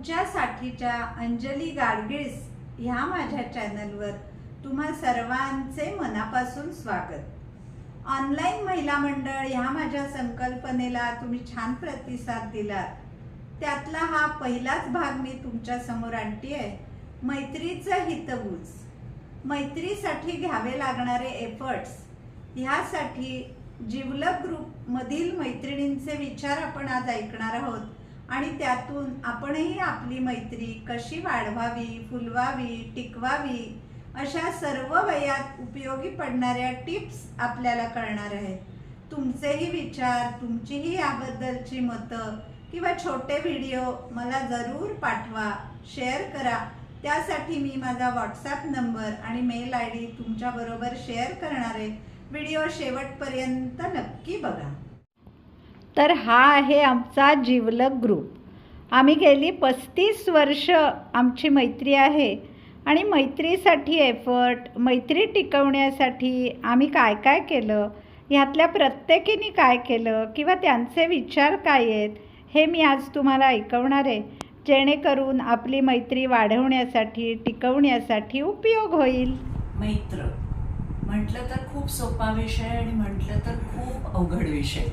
तुमच्यासाठीच्या अंजली गाडगिळस ह्या माझ्या चॅनलवर तुम्हा सर्वांचे मनापासून स्वागत। ऑनलाईन महिला मंडळ ह्या माझ्या संकल्पनेला तुम्ही छान प्रतिसाद दिलात, त्यातला हा पहिलाच भाग मी तुमच्या समोर आणते। मैत्रीचं हितगुज, मैत्रीसाठी घ्यावे लागणारे एफर्ट्स, ह्यासाठी जिवलग ग्रुप मधील मैत्रिणींचे विचार आपण आज ऐकणार आहोत आणि त्यातून आपणही आपली मैत्री कशी वाढवावी, फुलवावी, टिकवावी अशा सर्व वयात उपयोगी पडणाऱ्या टिप्स आपल्याला कळणार आहेत। तुमचेही विचार, तुमचीही याबद्दलची मतं किंवा छोटे व्हिडिओ मला जरूर पाठवा, शेअर करा। त्यासाठी मी माझा व्हॉट्सॲप नंबर आणि मेल ID तुमच्याबरोबर शेअर करणार आहे। व्हिडिओ शेवटपर्यंत नक्की बघा। तर हा आहे आमचा जिवलग ग्रुप। आम्ही गेली 35 वर्ष आमची मैत्री आहे आणि मैत्रीसाठी एफर्ट, मैत्री टिकवण्यासाठी आम्ही काय काय केलं, ह्यातल्या प्रत्येकीने काय केलं किंवा त्यांचे विचार काय आहेत हे मी आज तुम्हाला ऐकवणार आहे, जेणेकरून आपली मैत्री वाढवण्यासाठी, टिकवण्यासाठी उपयोग होईल। मैत्र म्हटलं तर खूप सोपा विषय आणि म्हटलं तर खूप अवघड विषय।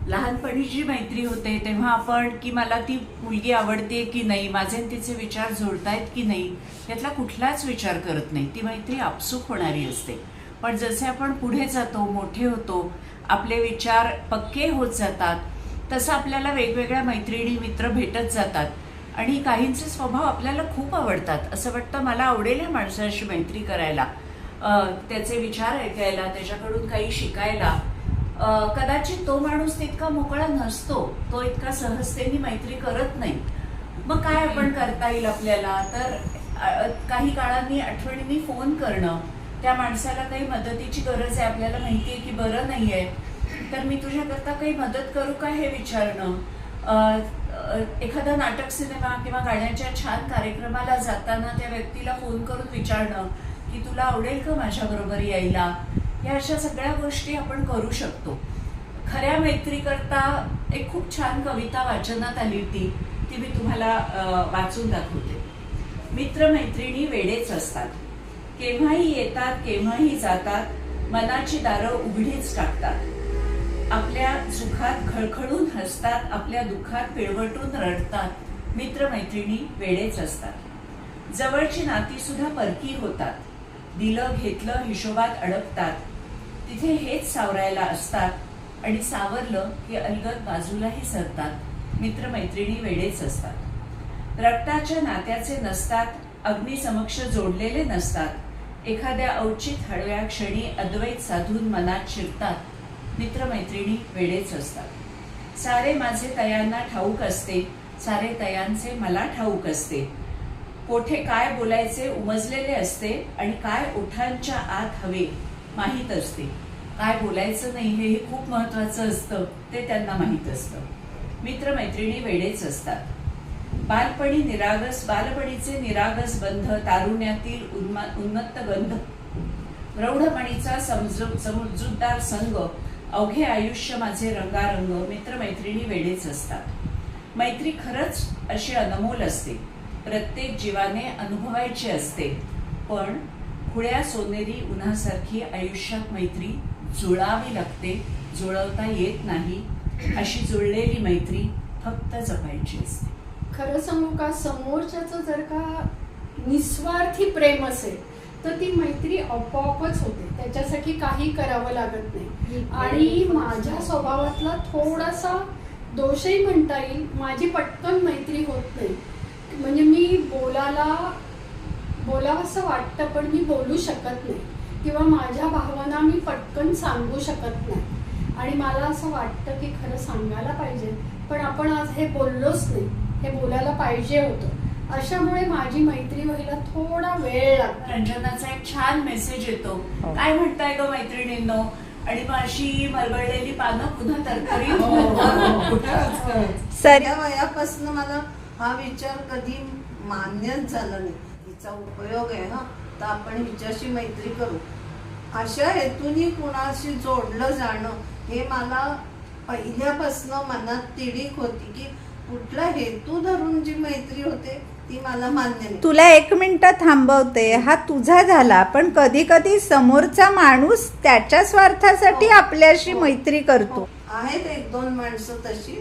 लहानपणी जी मैत्री होते तेव्हा आपण की मला ती मुलगी आवडते की नाही, माझे आणि तिचे विचार जुळतायत की नाही, यातला कुठलाच विचार करत नाही। ती मैत्री आपसूक होणारी असते। पण जसे आपण पुढे जातो, मोठे होतो, आपले विचार पक्के होत जातात, तसं आपल्याला वेगवेगळ्या मैत्रिणी, मित्र भेटत जातात आणि काहींचे स्वभाव आपल्याला खूप आवडतात। असं वाटतं मला आवडेल ह्या माणसाशी मैत्री करायला, त्याचे विचार ऐकायला, त्याच्याकडून काही शिकायला। कदाचित तो माणूस तितका मोकळा नसतो, तो इतका सहजतेने मैत्री करत नाही। मग काय आपण करता येईल आपल्याला, तर काही काळांनी आठवणींनी फोन करणं, त्या माणसाला काही मदतीची गरज आहे, आपल्याला माहिती आहे की बरं नाही आहे, तर मी तुझ्याकरता काही मदत करू का हे विचारणं। एखादा नाटक, सिनेमा किंवा गाण्याच्या छान कार्यक्रमाला जाताना त्या व्यक्तीला फोन करून विचारणं की तुला आवडेल का माझ्याबरोबर यायला। या अशा सगळ्या गोष्टी आपण करू शकतो। खऱ्या मैत्रीकरता एक खूप छान कविता वाचनात आली होती, ती मी तुम्हाला वाचून दाखवते। मित्र-मैत्रिणी वेडेच असतात, केव्हाही येतात केव्हाही जातात, मनाची दारं उघडीच टाकतात। आपल्या सुखात खळखळून हसतात, आपल्या दुःखात पिळवटून रडतात। मित्र-मैत्रिणी वेडेच असतात। जवळची नाती सुद्धा परकी होतात, दिलं घेतलं हिशोबात अडकतात। तिथे हेच सावरायला असतात आणि सावरलं की अलगद बाजूलाही सरतात। मित्रमैत्रिणी वेडेच असतात। रक्ताच्या नात्याचे नसतात, अग्निसमक्ष जोडलेले नसतात। एखाद्या औचित हळव्या क्षणी अद्वैत साधून मनात शिरतात। मित्रमैत्रिणी वेडेच असतात। सारे माझे तयांना ठाऊक असते, सारे तयांचे मला ठाऊक असते। कोठे काय बोलायचे उमजलेले असते आणि काय ओठांच्या आत हवे माहीत असते। काय बोलायचं नाही हे खूप महत्वाचं असतं, ते त्यांना माहीत असतं। मित्रमैत्रिणी वेडेच असतात। बालपणीचे निरागस बंध, तारुण्यातील उन्मत्त गंध, प्रौढपणीचा समजूतदार संग, अवघे आयुष्य माझे रंगारंग। मित्रमैत्रिणी वेडेच असतात। मैत्री खरंच अशी अनमोल असते, प्रत्येक जीवाने अनुभवायची असते, पण खुळ्या सोनेरी उन्हासारखी आयुष्यात मैत्री जुळावी लागते, जुळवता येत नाही। अशी जुळलेली मैत्री फक्त जपायची असते। खरं सांगू का, समोरच्याचं जर का निस्वार्थी प्रेम असेल तर ती मैत्री आपोआपच होते, त्याच्यासाठी काही करावं लागत नाही। आणि माझ्या स्वभावातला थोडासा दोषही म्हणता येईल, माझी पटकन मैत्री होत नाही। म्हणजे मी बोलावंसं वाटतं पण मी बोलू शकत नाही, किंवा माझ्या भावना मी पटकन सांगू शकत नाही। आणि मला असं वाटतं की खरं सांगायला पाहिजे, पण आपण आज हे बोललोच नाही, हे बोलायला पाहिजे होतं। अशामुळे माझी मैत्री व्हायला थोडा वेळ लागतो। रंजनाचा एक छान मेसेज येतो, काय म्हणताय ग मैत्रिणींनो, आणि मग अशी मरगळलेली पानं पुन्हा तरतरी सगळ्या वयापासून मला हा विचार कधी मान्यच झाला नाही। हिचा उपयोग आहे ना, तर आपण हिच्याशी मैत्री करू, अशा हेतूनी कुणाशी जोडलं जाणं हे मला पहिल्यापासून मनात तिडीक होती की कुठला हेतू धरून जी मैत्री होते ती मला मान्य नाही. तुला 1 मिनिट थांबवते. हा तुझा झाला, पण कधी कधी समोरचा माणूस त्याच्या स्वार्थासाठी आपल्याशी मैत्री करतो. आहेत 1-2 माणसं तशी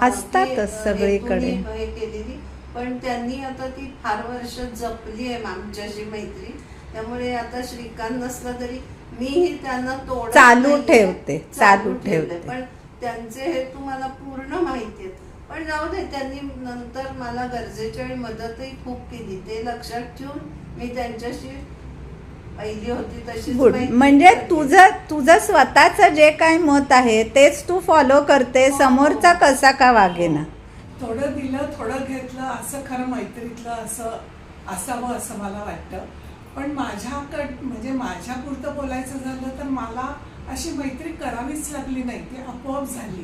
असतातच की, सगळीकडे. हेतूने हे केलेली, पण त्यांनी आता ती फार वर्ष जपली आहे आमच्याशी मैत्री. त्यामुळे आता श्रीकांत नसला तरी मीही त्यांना तोडत चालू नाहीये. ठेवते, चालू ठेवलंय. ठेवते. पण त्यांचे हेतू मला पूर्ण माहिती आहेत. पण जाऊ दे, त्यांनी नंतर मला गरजेच्या वेळी मदतही खूप केली. ते लक्षात ठेवून मी त्यांच्याशी पहिली होती तशीच गुड. मैत्री म्हणजे करते. तुझं स्वतःचं जे काही मत आहे तेच तू फॉलो करते, समोरचा कसा का वागेना. थोडं दिलं थोडं घेतलं असं खरं मैत्रीतलं असं असावं असं मला वाटतं. पण म्हणजे माझ्यापुरतं बोलायचं झालं तर मला अशी मैत्री करावीच लागली नाही, ती आपोआप झाली.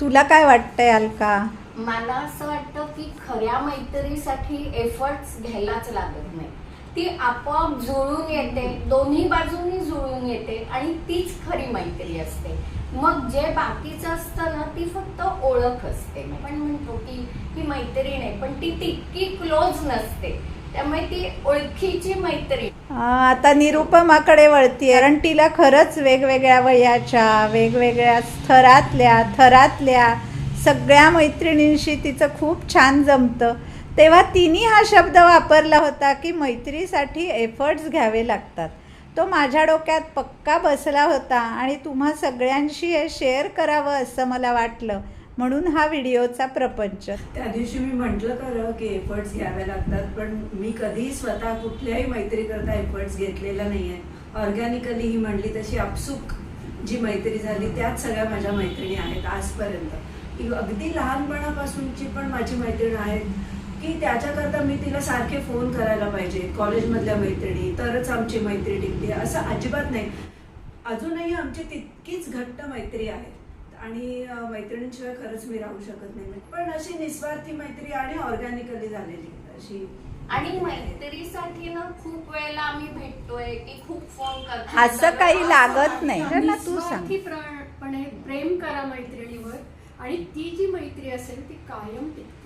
तुला काय वाटतंय अलका? मला असं वाटतं की खऱ्या मैत्रीसाठी एफर्ट्स घ्यायलाच लागत नाही, ती आपोआप जुळून येते, दोन्ही बाजूनी जुळून येते आणि तीच खरी मैत्री असते. मग जे बाकीचं असतं ना ती फक्त ओळख असते. आपण म्हणतो की ही मैत्रीण आहे पण ती तितकी क्लोज नसते, त्यामुळे ती ओळखीची मैत्री. आता निरुपमाकडे वळतीये, कारण तिला खरंच वेगवेगळ्या वयाच्या, वेगवेगळ्या थरातल्या सगळ्या मैत्रिणींशी तिचं खूप छान जमतं. तेव्हा तिने हा शब्द वापरला होता की मैत्रीसाठी एफर्ट्स घ्यावे लागतात. तो माझ्या डोक्यात पक्का बसला होता आणि तुम्हा सगळ्यांशी हे शेअर करावं असं मला वाटलं, म्हणून हा व्हिडिओचा प्रपंच. त्या दिवशी मी म्हटलं खरं की एफर्ट्स घ्यावे लागतात, पण मी कधी स्वतः कुठल्याही मैत्री करता एफर्ट्स घेतलेला नाही आहे. ऑर्गॅनिकली ही म्हणली तशी आपसूक जी मैत्री झाली त्यात सगळ्या माझ्या मैत्रिणी आहेत आजपर्यंत. अगदी लहानपणापासूनची पण माझी मैत्रीण आहेत की त्याच्याकरता मी तिला सारखे फोन करायला पाहिजे, कॉलेजमधल्या मैत्रिणी तरच आमची मैत्री टिकते असं अजिबात नाही. अजूनही आमची तितकीच घट्ट मैत्री आहे आणि मैत्रिणींशिवाय खरंच मी राहू शकत नाही. पण अशी निस्वार्थी मैत्री आणि ऑर्गॅनिकली झालेली अशी. आणि मैत्रीसाठी ना खूप वेळेला आम्ही भेटतोय की खूप फोन करतो, असं काही लागत नाही ना, तू सांग. निस्वार्थीपणे प्रेम करा मैत्रिणीवर आणि ती जी मैत्री असेल ती कायम टिकते.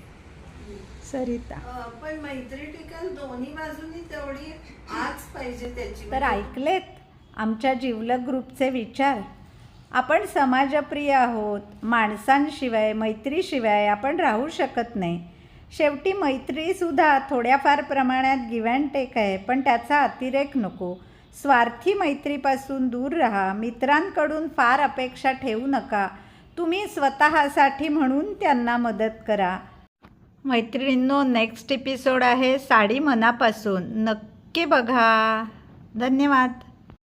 सरिता पण मैत्री टिकायला दोन्ही बाजूनी तेवढी आज पाहिजे त्याची. तर ऐकलेत आमच्या जिवलग ग्रुपचे विचार. आपण समाजप्रिय आहोत, माणसांशिवाय मैत्रीशिवाय आपण राहू शकत नाही. शेवटी मैत्रीसुद्धा थोड्याफार प्रमाणात गिव्ह अँड टेक आहे, पण त्याचा अतिरेक नको. स्वार्थी मैत्रीपासून दूर राहा. मित्रांकडून फार अपेक्षा ठेवू नका. तुम्ही स्वतःसाठी म्हणून त्यांना मदत करा. मैत्रिणींनो, नेक्स्ट एपिसोड आहे साडी मनापासून, नक्की बघा. धन्यवाद.